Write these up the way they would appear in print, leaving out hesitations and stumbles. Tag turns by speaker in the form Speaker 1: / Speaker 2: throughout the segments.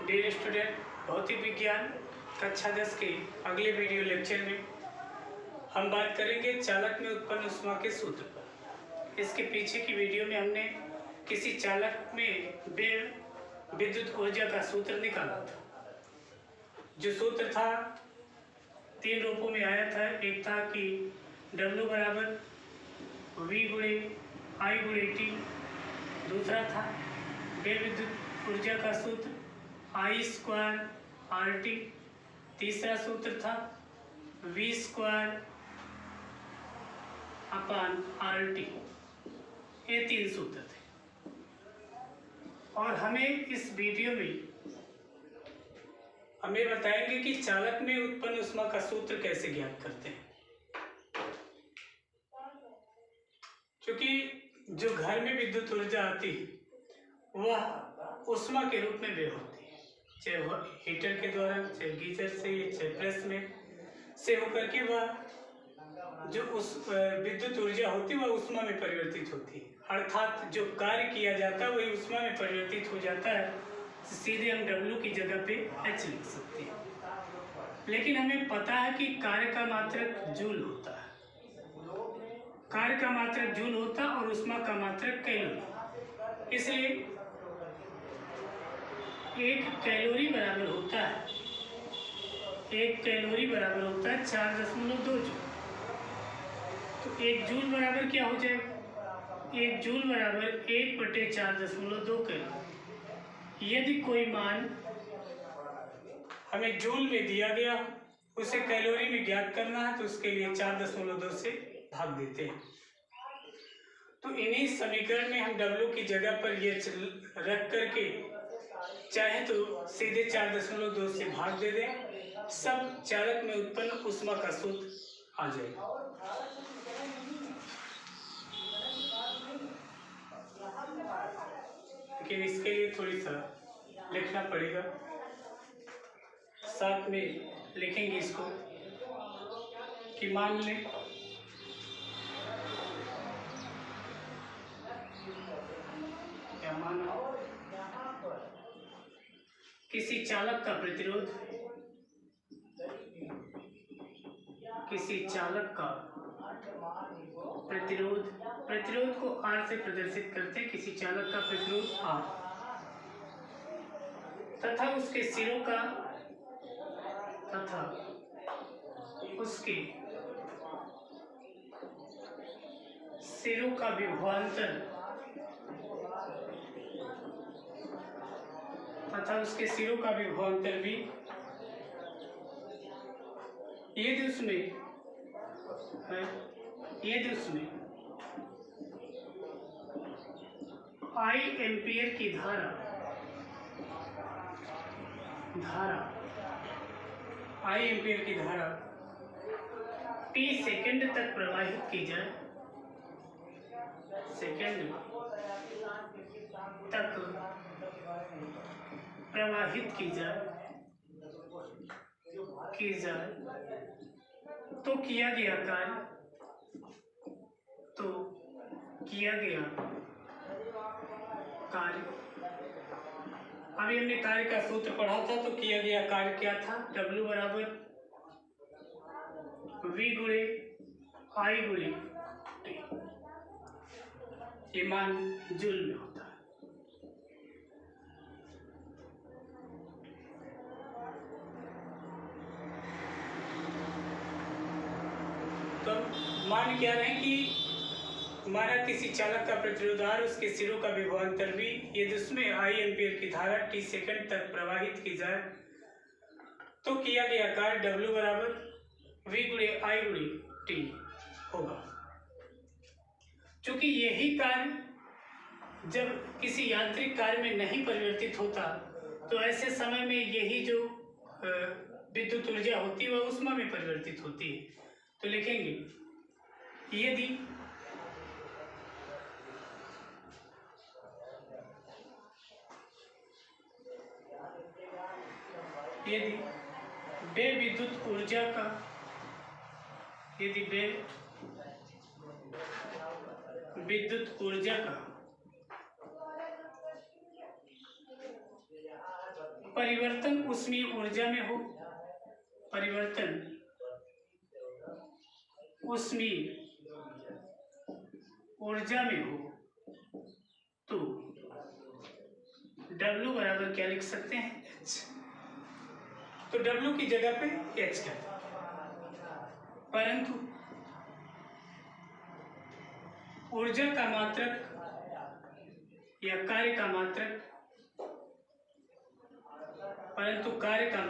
Speaker 1: Dear student, भौतिक विज्ञान कक्षा 10 के अगले वीडियो लेक्चर में हम बात करेंगे चालक में उत्पन्न ऊष्मा के सूत्र पर। इसके पीछे की वीडियो में हमने किसी चालक में विद्युत ऊर्जा का सूत्र निकाला था। जो सूत्र था 3 रूपों में आया था। एक था कि W बराबर V गुणे I गुणे T। दूसरा था विद्युत ऊर्जा का सूत्र I स्क्वायर RT। तीसरा सूत्र था V स्क्वायर अपान RT। ये 3 सूत्र थे और हमें इस वीडियो में हमें बताएंगे कि चालक में उत्पन्न ऊष्मा का सूत्र कैसे ज्ञात करते हैं। क्योंकि जो घर में विद्युत ऊर्जा आती है वह ऊष्मा के रूप में व्यय होती है, चाहे वह हीटर के द्वारा, चाहे गीजर से, चाहे प्रेस में से होकर के वह जो उस विद्युत ऊर्जा होती है वह ऊष्मा में परिवर्तित होती है। अर्थात जो कार्य किया जाता है वही ऊष्मा में परिवर्तित हो जाता है। सीधे हम W की जगह पे H लिख सकते हैं। लेकिन हमें पता है कि कार्य का मात्रक जूल होता है। कार्य का मात्रक जूल होता है और ऊष्मा का मात्रक कैलोरी। इसलिए 1 कैलोरी बराबर होता है 4.2 जूल। तो 1 जूल बराबर क्या हो जाएगा? 1 जूल बराबर 1/4.2 कैलोरी। यदि कोई मान हमें जूल में दिया गया उसे कैलोरी में ज्ञात करना है तो उसके लिए 4.2 से भाग देते हैं। तो इन्हीं समीकरण में हम W की जगह पर ये रख करके चाहे तो सीधे 4.2 से भाग दे दें, सब चालक में उत्पन्न ऊष्मा का सूत्र आ जाएगा। लेकिन इसके लिए थोड़ी सा लिखना पड़ेगा, साथ में लिखेंगे इसको कि मान लें क्या माना किसी चालक का प्रतिरोध को R से प्रदर्शित करते हैं। किसी चालक का प्रतिरोध R तथा उसके सिरों का विभवांतर भी यदि उसमें I एम्पीयर की धारा T सेकंड तक प्रवाहित की जाए, तो किया गया कार्य अभी हमने कार्य का सूत्र पढ़ा था। तो किया गया कार्य क्या था? W बराबर V गुणे I गुणे T। ये मान जूल में होता है। तो मान क्या रहे कि माना किसी चालक का प्रतिरोध R, उसके सिरों का विभवांतर V, यदि उसमें I एम्पीयर की धारा T सेकंड तक प्रवाहित की जाए तो किया गया कार्य W बराबर V गुणे I गुणे T होगा। चूंकि यही कार्य जब किसी यांत्रिक कार्य में नहीं परिवर्तित होता तो ऐसे समय में यही जो विद्युत ऊर्जा होती है वह ऊष्मा में परिवर्तित होती है। तो लिखेंगे यदि बे विद्युत ऊर्जा का परिवर्तन ऊष्मीय ऊर्जा में हो, परिवर्तन ऊष्मीय ऊर्जा में हो तो W बराबर क्या लिख सकते हैं, H। तो W की जगह पे H कर दें, परंतु ऊर्जा का मात्रक या कार्य का मात्रक, परंतु कार्य का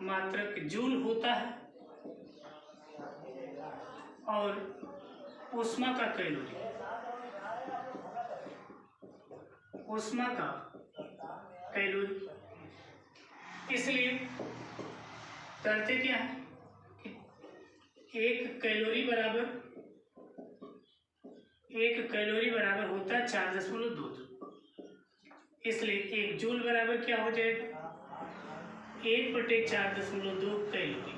Speaker 1: मात्रक जूल होता है और ऊष्मा का कैलोरी, ऊष्मा का कैलोरी। इसलिए करते क्या है कि एक कैलोरी बराबर होता है 4.2। इसलिए 1 जूल बराबर क्या हो जाएगा, 1/4.2 कैलोरी।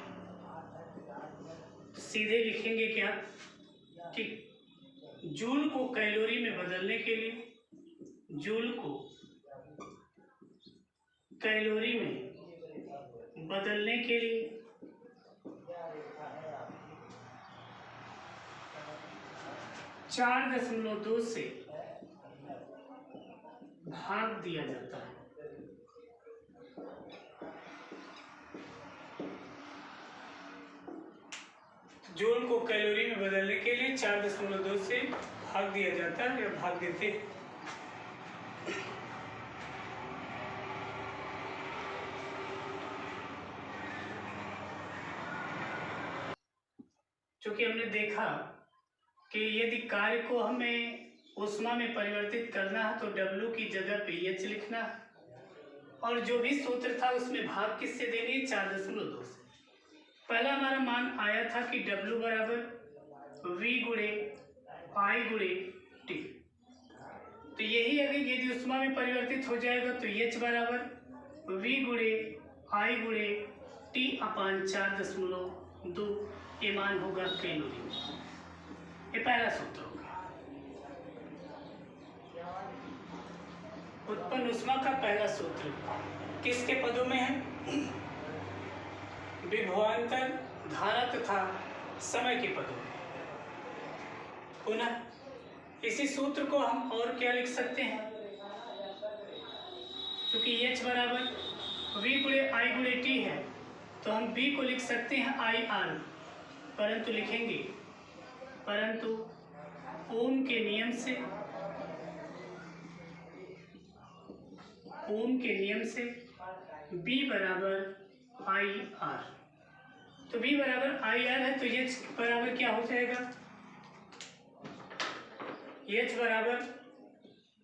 Speaker 1: सीधे लिखेंगे क्या कि जूल को कैलोरी में बदलने के लिए, जूल को कैलोरी में बदलने के लिए 4.2 से भाग दिया जाता है। जूल को कैलोरी में बदलने के लिए 4.2 से भाग दिया जाता है या भाग देते हैं। चूंकि हमने देखा कि यदि कार्य को हमें ऊष्मा में परिवर्तित करना है तो W की जगह पे H लिखना है, और जो भी सूत्र था उसमें भाग किससे देनी है, 4.2 से। पहला हमारा मान आया था कि W बराबर V गुणे I गुणे T। तो यही अगर यदि ऊष्मा में परिवर्तित हो जाएगा तो H बराबर V गुणे I गुणे T/4.2 ये मान होगा कैलोरी में। ये पहला सूत्र होगा। उत्पन्न ऊष्मा का पहला सूत्र किसके पदों में है, विभवांतर, धारा तथा समय के पदों में। पुनः इसी सूत्र को हम और क्या लिख सकते हैं, क्योंकि H बराबर V गुणे I गुणे T है तो हम V को लिख सकते हैं IR, परंतु लिखेंगे, परंतु ओम के नियम से B बराबर IR। तो B बराबर IR है तो H बराबर क्या हो जाएगा, H बराबर,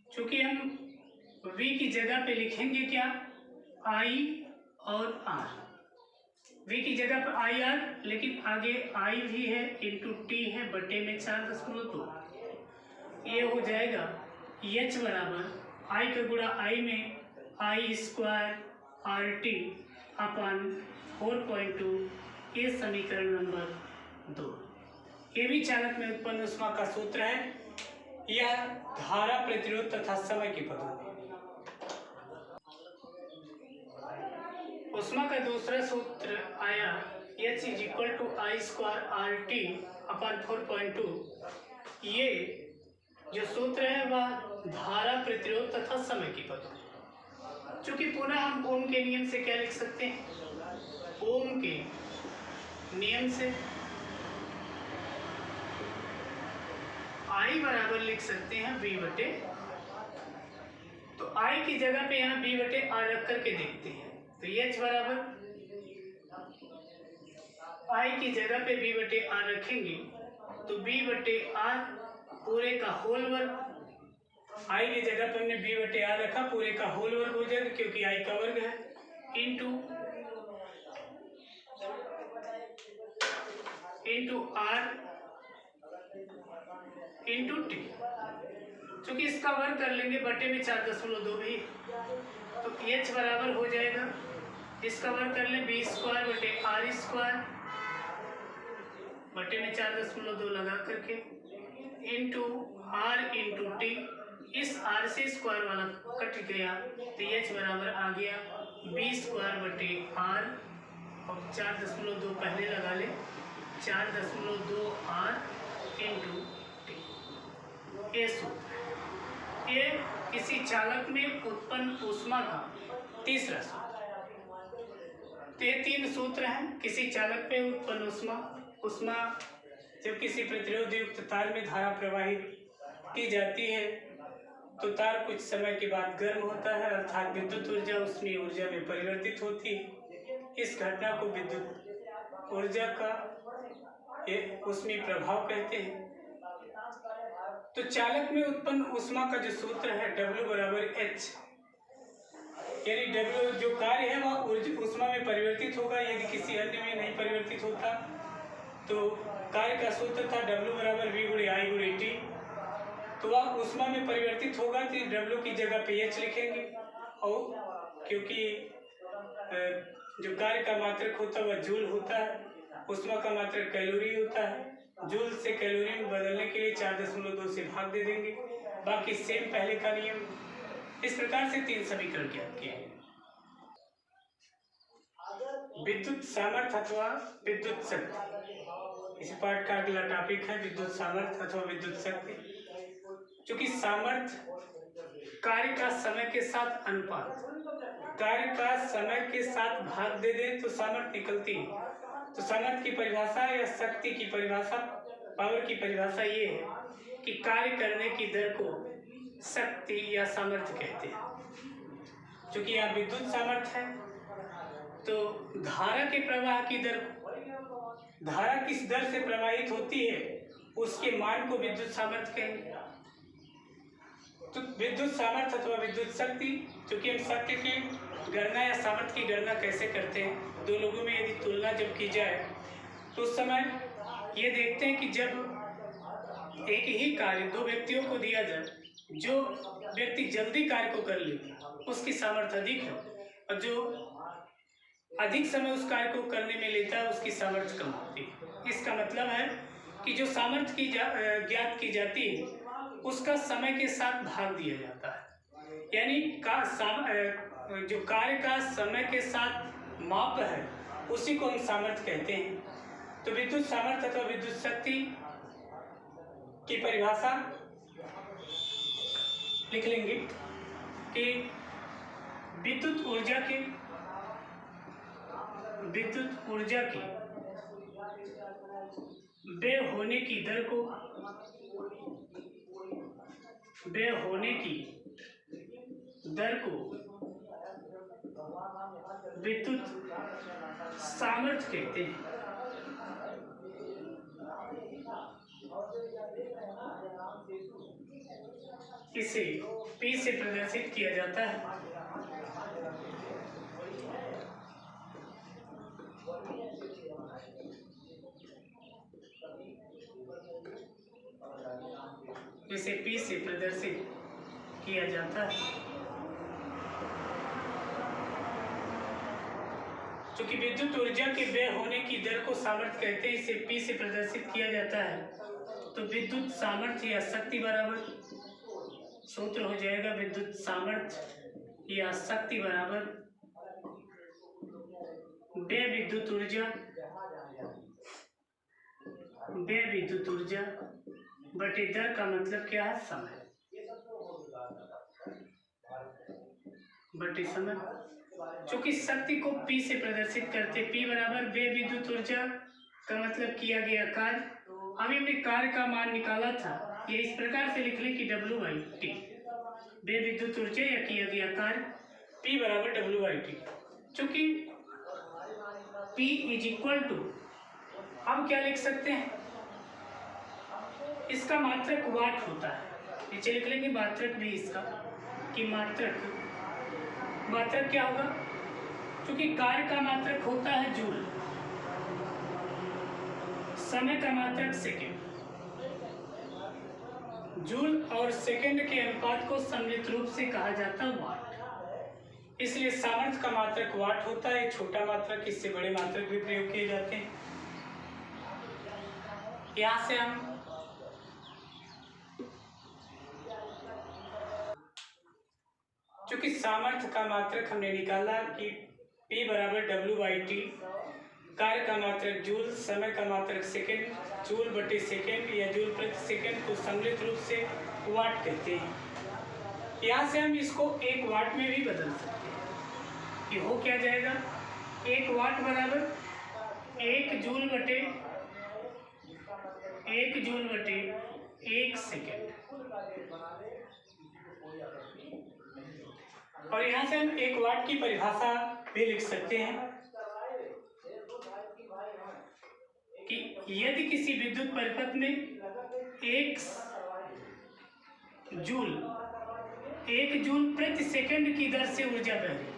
Speaker 1: चूंकि हम V की जगह पे लिखेंगे क्या, I और R। V की जगह पर IR, लेकिन आगे I भी है इंटू T है बटे में 4.2। ये हो जाएगा H बराबर I का गुणा I में I² RT अपन 4.2। ये समीकरण नंबर 2। ये भी चालक में उत्पन्न ऊष्मा का सूत्र है। यह धारा, प्रतिरोध तथा समय के पदों में। ऊष्मा का दूसरा सूत्र आया H = I² RT अपन 4.2। ये जो सूत्र है वह धारा, प्रतिरोध तथा समय के पदों में। चूंकि पुनः हम ओम के नियम से क्या लिख सकते हैं, ओम के नियम से I बराबर लिख सकते हैं V बटे, तो I की जगह पे यहाँ V बटे R रख करके देखते हैं तो H बराबर I की जगह पे V बटे R रखेंगे तो V बटे R पूरे का होल वर्ग, I की जगह पे हमने V बटे R रखा, पूरे का होल वर्ग हो जाएगा क्योंकि I का वर्ग है, इंटू R इंटू T। चूंकि इसका वर्ग कर लेंगे बटे में 4.2 भी, तो H बराबर हो जाएगा, इसका वर्ग कर ले V² बटे R² बटे में 4.2 लगा करके इंटू R इंटू T। इस आर से स्क्वायर वाला कट गया तो एच बराबर आ गया बी स्क्वायर बटे आर और 4.2 पहले लगा ले 4.2 आर इंटू टी। ये सूत्र ये किसी चालक में उत्पन्न ऊष्मा का तीसरा सूत्र। तो ये 3 सूत्र हैं। किसी चालक में उत्पन्न ऊष्मा जब किसी प्रतिरोध युक्त तार में धारा प्रवाहित की जाती है तो तार कुछ समय के बाद गर्म होता है अर्थात विद्युत ऊर्जा ऊष्मीय ऊर्जा में परिवर्तित होती है। इस घटना को विद्युत ऊर्जा का ऊष्मीय प्रभाव कहते हैं। तो चालक में उत्पन्न ऊष्मा का जो सूत्र है W बराबर H, यानी W जो कार्य है वह ऊष्मा में परिवर्तित होगा। यदि किसी अन्य में नहीं परिवर्तित होता तो कार्य का सूत्र था W बराबर V गुणे I गुणे T। तो वह ऊष्मा में परिवर्तित होगा तो W की जगह पे H लिखेंगे और क्योंकि जो कार्य का मात्रक होता है वह जूल होता है, ऊष्मा का मात्रक कैलोरी होता है। जूल से कैलोरी में बदलने के लिए 4.2 से भाग दे देंगे। बाकी सेम पहले का नियम। इस प्रकार से 3 समीकरण ज्ञात किए हैं। विद्युत सामर्थ्य अथवा विद्युत शक्ति, इस पाठ का अगला टॉपिक है विद्युत सामर्थ्य अथवा विद्युत शक्ति। चूंकि सामर्थ्य कार्य का समय के साथ अनुपात, कार्य का समय के साथ भाग दे दे तो सामर्थ्य निकलती है। तो सामर्थ्य की परिभाषा या शक्ति की परिभाषा, पावर की परिभाषा ये है कि कार्य करने की दर को शक्ति या सामर्थ्य कहते हैं। चूंकि यहाँ विद्युत सामर्थ्य है तो धारा के प्रवाह की दर, धारा किस दर से प्रवाहित होती है उसके मान को विद्युत सामर्थ्य कहेंगे। तो विद्युत सामर्थ्य अथवा विद्युत शक्ति, चूंकि हम शक्ति की गणना या सामर्थ्य की गणना कैसे करते हैं, दो लोगों में यदि तुलना जब की जाए तो उस समय ये देखते हैं कि जब एक ही कार्य 2 व्यक्तियों को दिया जाए, जो व्यक्ति जल्दी कार्य को कर लेता उसकी सामर्थ्य अधिक है और जो अधिक समय उस कार्य को करने में लेता है उसकी सामर्थ्य कम होती है। इसका मतलब है कि जो सामर्थ्य की ज्ञात की जाती है उसका समय के साथ भाग दिया जाता है, यानी जो कार्य का समय के साथ माप है उसी को हम सामर्थ्य कहते हैं। तो विद्युत सामर्थ्य अथवा विद्युत शक्ति की परिभाषा लिख लेंगे कि विद्युत ऊर्जा की व्यय होने की दर को विद्युत सामर्थ्य कहते हैं। इसे P से प्रदर्शित किया जाता है। इसे P से प्रदर्शित किया जाता है। चूंकि विद्युत ऊर्जा के व्यय होने की दर को सामर्थ्य कहते हैं, इसे P से प्रदर्शित किया जाता है। तो विद्युत सामर्थ्य या शक्ति बराबर सूत्र हो जाएगा विद्युत सामर्थ्य या शक्ति बराबर व्यय विद्युत ऊर्जा बटे दर का मतलब क्या है, समय बटे समय। चूंकि शक्ति को P से प्रदर्शित करते, P बराबर व्यय विद्युत ऊर्जा का मतलब किया गया कार्य। अभी हमने कार्य का मान निकाला था, ये इस प्रकार से लिख लें कि W/T व्यय विद्युत ऊर्जा या किया गया कार्य, P बराबर W/T। चूंकि P इज इक्वल टू, अब क्या लिख सकते हैं, इसका मात्रक वाट होता है। नीचे लिख लेंगे मात्रक भी इसका कि मात्रक क्या होगा, क्योंकि कार्य का मात्रक होता है जूल, समय का मात्रक सेकेंड। जूल और सेकेंड के अनुपात को सम्मिलित रूप से कहा जाता है वाट। इसलिए सामर्थ्य का मात्रक वाट होता है। छोटा मात्रक, इससे बड़े मात्रक भी प्रयोग किए जाते हैं। यहाँ से हम चूँकि सामर्थ्य का मात्रक हमने निकाला कि P बराबर W/T, कार्य का मात्रक जूल, समय का मात्रक सेकेंड, जूल बटे सेकेंड या जूल प्रति सेकेंड को सम्मिलित रूप से वाट कहते हैं। यहाँ से हम इसको 1 वाट में भी बदल सकते हैं कि हो क्या जाएगा, 1 वाट बराबर 1 जूल बटे 1 सेकेंड। और यहाँ से हम 1 वाट की परिभाषा भी लिख सकते हैं कि यदि किसी विद्युत परिपथ में 1 जूल प्रति सेकंड की दर से ऊर्जा बह रही है,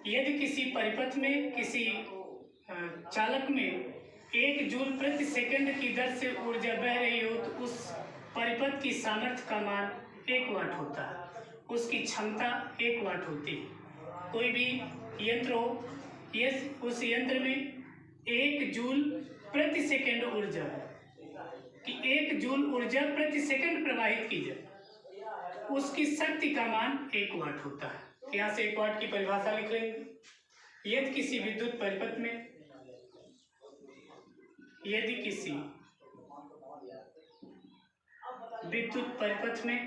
Speaker 1: यदि किसी परिपथ में, किसी चालक में 1 जूल प्रति सेकंड की दर से ऊर्जा बह रही हो तो उस परिपथ की सामर्थ्य का मान 1 वाट होता है, उसकी क्षमता 1 वाट होती है। कोई भी यंत्र हो, उस यंत्र में 1 जूल प्रति सेकंड ऊर्जा है कि 1 जूल ऊर्जा प्रति सेकंड प्रवाहित की जाए, उसकी शक्ति का मान 1 वाट होता है। यहाँ से 1 वाट की परिभाषा लिख लेंगे। यदि किसी विद्युत परिपथ में, यदि किसी विद्युत परिपथ में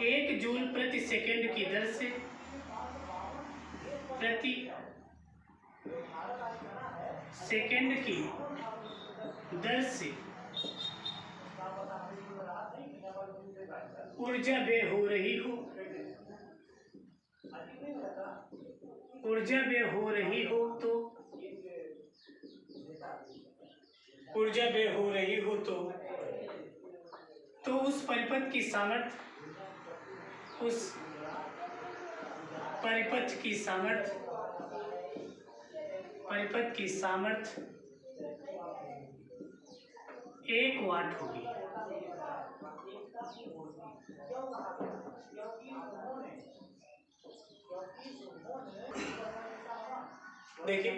Speaker 1: 1 जूल प्रति सेकंड की दर से ऊर्जा व्यय हो रही हो, तो उस परिपथ की सामर्थ्य, उस परिपथ की सामर्थ्य 1 वाट होगी। देखिए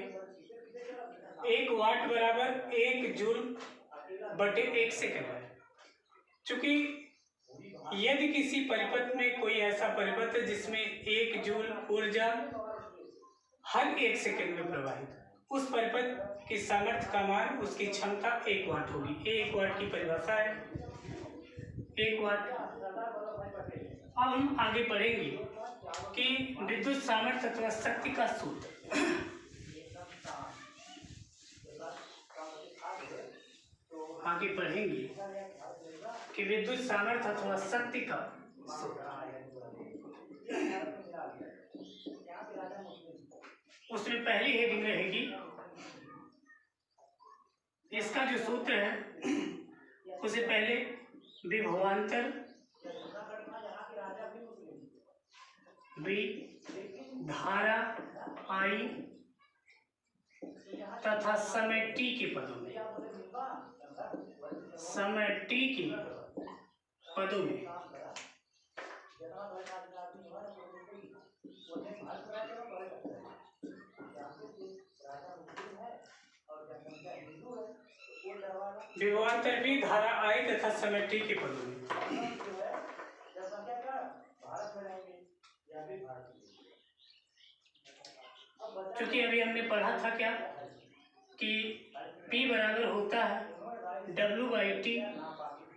Speaker 1: 1 वाट बराबर 1 जूल बटे 1 सेकंड है। चूंकि यदि किसी परिपथ में कोई ऐसा परिपथ है जिसमें 1 जूल ऊर्जा हर 1 सेकंड में प्रवाहित, उस परिपथ की सामर्थ्य का मान, उसकी क्षमता 1 वाट होगी। ये 1 वाट की परिभाषा है, 1 वाट। अब हम आगे पढ़ेंगे कि विद्युत सामर्थ्य अथवा शक्ति का सूत्र। आगे पढ़ेंगे कि विद्युत सामर्थ्य अथवा शक्ति का सूत्र। उसमें पहली हेडिंग रहेगी, इसका जो सूत्र है उसे पहले विभवांतर धारा I तथा समय t के पदों में, विभवांतर भी धारा I तथा समय t के पदों में। क्योंकि अभी हमने पढ़ा था क्या कि P बराबर होता है W/T,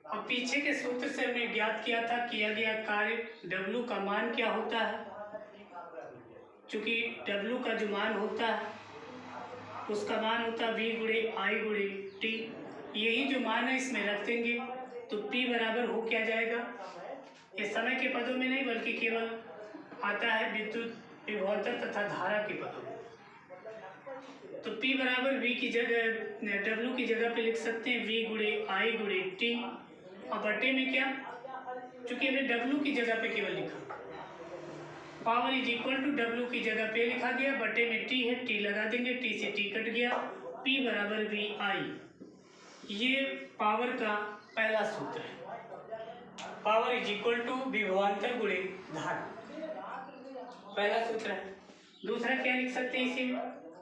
Speaker 1: और पीछे के सूत्र से हमने ज्ञात किया था, किया गया कार्य W का मान क्या होता है। चूंकि W का जो मान होता है उसका मान होता है V/I/T। यही जो मान है इसमें रख देंगे तो P बराबर हो क्या जाएगा, ये समय के पदों में नहीं बल्कि केवल आता है विद्युत विभवांतर तथा धारा के पदों में। तो P बराबर V की जगह W की जगह पे लिख सकते हैं V/I/T, और बटे में क्या, चूंकि हमने W की जगह पे केवल लिखा, power is equal to W की जगह पे लिखा गया, बटे में T है, T लगा देंगे, T से T कट गया, P बराबर VI। ये पावर का पहला सूत्र है, पावर इज इक्वल टू विभवांतर गुणे धारा, पहला सूत्र है। दूसरा क्या लिख सकते हैं, इसी में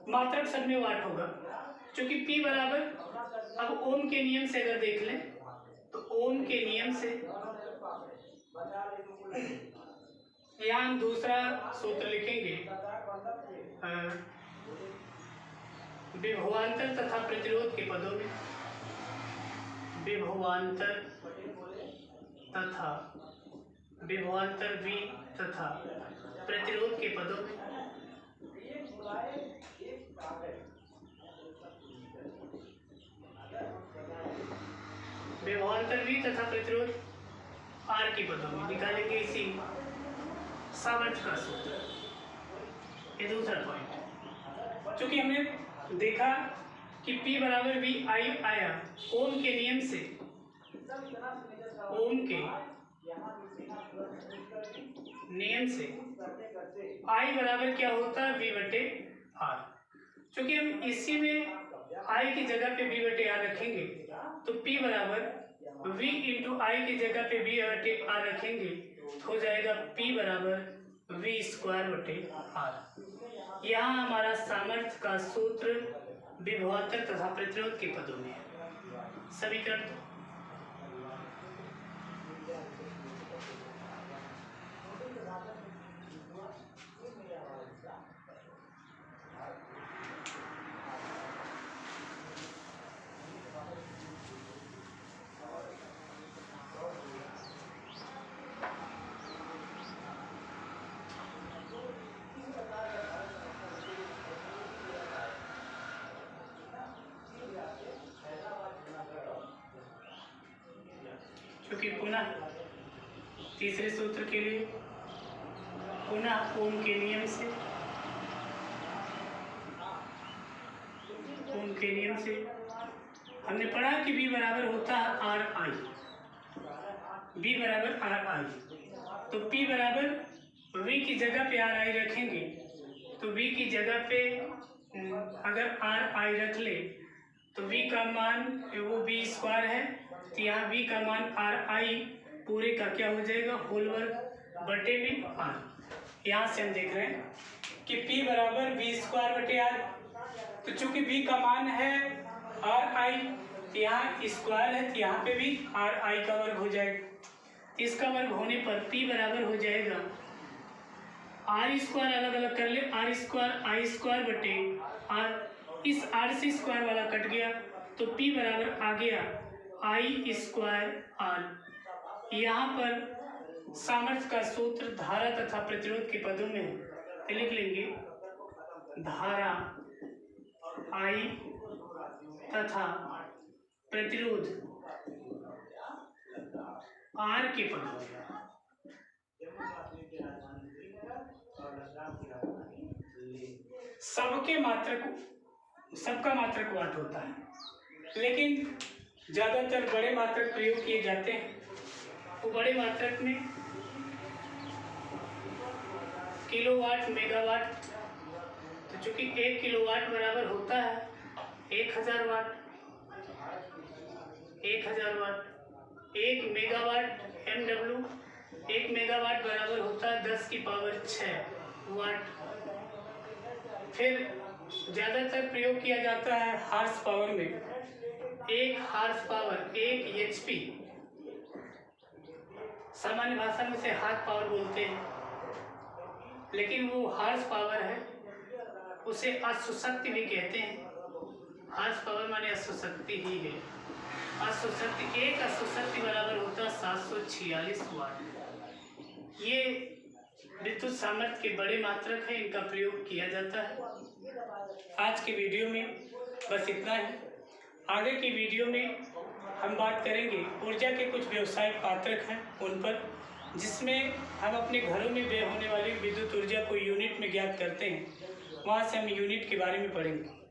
Speaker 1: मात्रक सब में वाट होगा, क्योंकि P बराबर ओम के नियम से अगर देख लें तो ओम के नियम से यहाँ हम दूसरा सूत्र लिखेंगे, विभवांतर तथा प्रतिरोध के पदों में, विभवांतर V तथा प्रतिरोध के पदों में विभवांतर V तथा प्रतिरोध R के पदों में निकालेंगे इसी सामर्थ्य का सूत्र। ये दूसरा पॉइंट, क्योंकि हमने देखा कि P बराबर V I आया ओम के नियम से, ओम के नियम से I बराबर क्या होता है V बटे R। क्योंकि हम इसी में I की जगह पे V बटे R रखेंगे तो P बराबर V इंटू I की जगह पे V बटे R रखेंगे तो हो जाएगा P बराबर V स्क्वायर बटे R। यहाँ हमारा सामर्थ्य का सूत्र विभवांतर तथा प्रतिरोध के पदों में है। समीकरण क्योंकि पुनः तीसरे सूत्र के लिए पुनः ओम के नियम से, ओम के नियम से हमने पढ़ा कि V बराबर होता है आर आई, V बराबर आर आई, तो P बराबर V की जगह पे आर आई रखेंगे तो V की जगह पे अगर आर आई रख ले तो V का मान वो V स्क्वायर है तो यहाँ V का मान आर आई पूरे का क्या हो जाएगा होल वर्ग बटे में R। यहाँ से हम देख रहे हैं कि P बराबर V स्क्वायर बटे R, तो चूंकि V का मान है आर आई तो यहाँ स्क्वायर है तो यहाँ पे भी आर आई का वर्ग हो जाएगा। इसका वर्ग होने पर P बराबर हो जाएगा आर स्क्वायर अलग अलग कर ले, आर स्क्वायर आई स्क्वायर बटे आर, इस आर से स्क्वायर वाला कट गया तो P बराबर आ गया आई स्क्वायर आर। यहाँ पर सामर्थ्य का सूत्र धारा तथा प्रतिरोध के पदों में है तो लिख लेंगे धारा आई तथा प्रतिरोध आर के पदों में। सबका मात्रक वाट होता है, लेकिन ज्यादातर बड़े मात्रक प्रयोग किए जाते हैं। तो बड़े मात्रक में किलोवाट मेगावाट, तो चूंकि 1 किलोवाट बराबर होता है 1000 वाट, 1000 वाट, 1 मेगावाट MW, 1 मेगावाट बराबर होता है 10 की पावर 6 वाट। फिर ज़्यादातर प्रयोग किया जाता है हार्स पावर में, 1 हार्स पावर 1 HP, सामान्य भाषा में उसे हार्स पावर बोलते हैं, लेकिन वो हार्स पावर है, उसे अश्वशक्ति भी कहते हैं। हार्स पावर माने अश्वशक्ति ही है। अश्वशक्ति, 1 अश्वशक्ति बराबर होता है 746 वाट। ये विद्युत सामर्थ्य के बड़े मात्रक हैं, इनका प्रयोग किया जाता है। आज के वीडियो में बस इतना ही। आगे की वीडियो में हम बात करेंगे ऊर्जा के कुछ व्यावसायिक मात्रक हैं उन पर, जिसमें हम अपने घरों में व्यय होने वाली विद्युत ऊर्जा को यूनिट में ज्ञात करते हैं। वहाँ से हम यूनिट के बारे में पढ़ेंगे।